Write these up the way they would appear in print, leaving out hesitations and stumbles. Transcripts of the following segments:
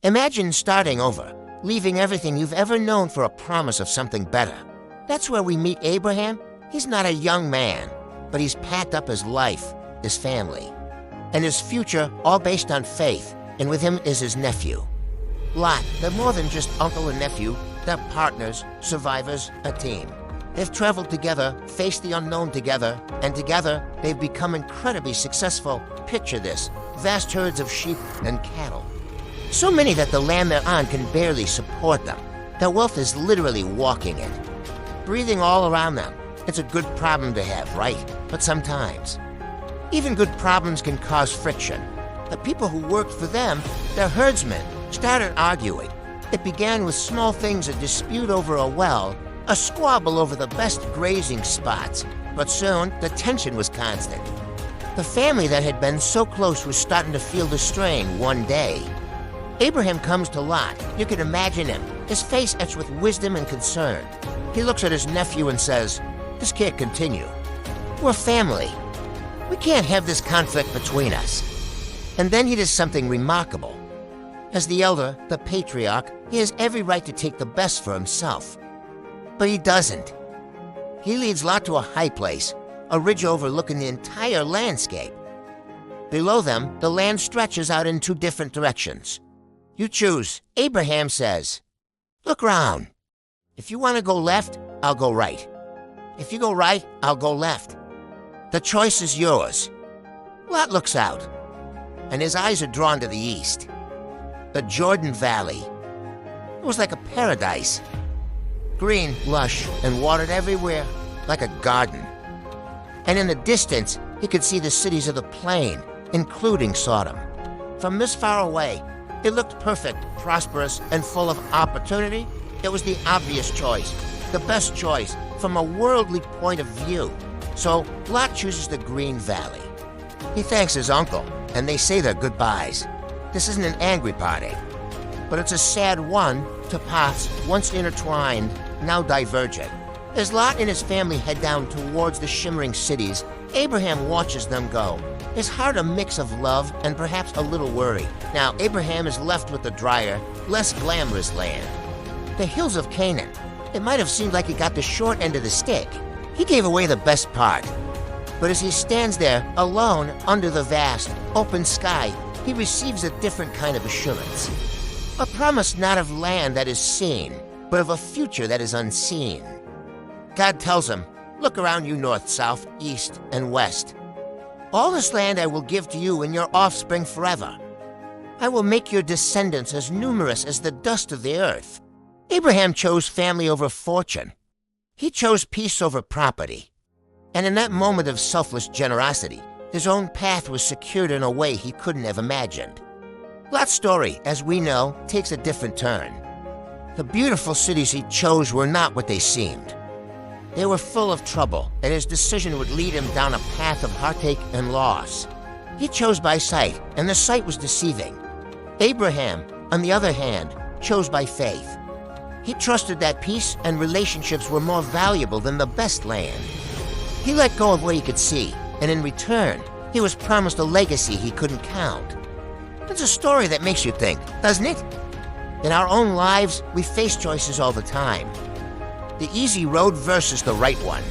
Imagine starting over, leaving everything you've ever known for a promise of something better. That's where we meet Abraham. He's not a young man, but he's packed up his life, his family, and his future, all based on faith, and with him is his nephew. Lot, they're more than just uncle and nephew. They're partners, survivors, a team. They've traveled together, faced the unknown together, and together they've become incredibly successful. Picture this, vast herds of sheep and cattle. So many that the land they're on can barely support them. Their wealth is literally walking it, breathing all around them. It's a good problem to have, right? But sometimes, even good problems can cause friction. The people who worked for them, their herdsmen, started arguing. It began with small things, a dispute over a well, a squabble over the best grazing spots. But soon, the tension was constant. The family that had been so close was starting to feel the strain one day. Abraham comes to Lot. You can imagine him, his face etched with wisdom and concern. He looks at his nephew and says, "This can't continue. We're family. We can't have this conflict between us." And then he does something remarkable. As the elder, the patriarch, he has every right to take the best for himself. But he doesn't. He leads Lot to a high place, a ridge overlooking the entire landscape. Below them, the land stretches out in two different directions. You choose. Abraham says, "Look round. If you want to go left, I'll go right. If you go right, I'll go left. The choice is yours." Lot looks out, and his eyes are drawn to the east. The Jordan Valley. It was like a paradise. Green, lush, and watered everywhere, like a garden. And in the distance, he could see the cities of the plain, including Sodom. From this far away, it looked perfect, prosperous, and full of opportunity. It was the obvious choice, the best choice from a worldly point of view. So Lot chooses the Green Valley. He thanks his uncle, and they say their goodbyes. This isn't an angry parting, but it's a sad one to paths once intertwined, now divergent. As Lot and his family head down towards the shimmering cities, Abraham watches them go, his heart a mix of love and perhaps a little worry. Now, Abraham is left with the drier, less glamorous land. The hills of Canaan. It might have seemed like he got the short end of the stick. He gave away the best part. But as he stands there, alone, under the vast, open sky, he receives a different kind of assurance. A promise not of land that is seen, but of a future that is unseen. God tells him, "Look around you north, south, east, and west. All this land I will give to you and your offspring forever. I will make your descendants as numerous as the dust of the earth." Abraham chose family over fortune. He chose peace over property. And in that moment of selfless generosity, his own path was secured in a way he couldn't have imagined. Lot's story, as we know, takes a different turn. The beautiful cities he chose were not what they seemed. They were full of trouble, and his decision would lead him down a path of heartache and loss. He chose by sight, and the sight was deceiving. Abraham, on the other hand, chose by faith. He trusted that peace and relationships were more valuable than the best land. He let go of what he could see, and in return, he was promised a legacy he couldn't count. It's a story that makes you think, doesn't it? In our own lives, we face choices all the time. The easy road versus the right one.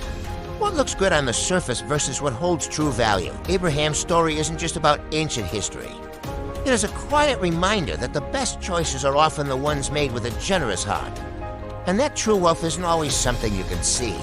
What looks good on the surface versus what holds true value. Abraham's story isn't just about ancient history. It is a quiet reminder that the best choices are often the ones made with a generous heart. And that true wealth isn't always something you can see.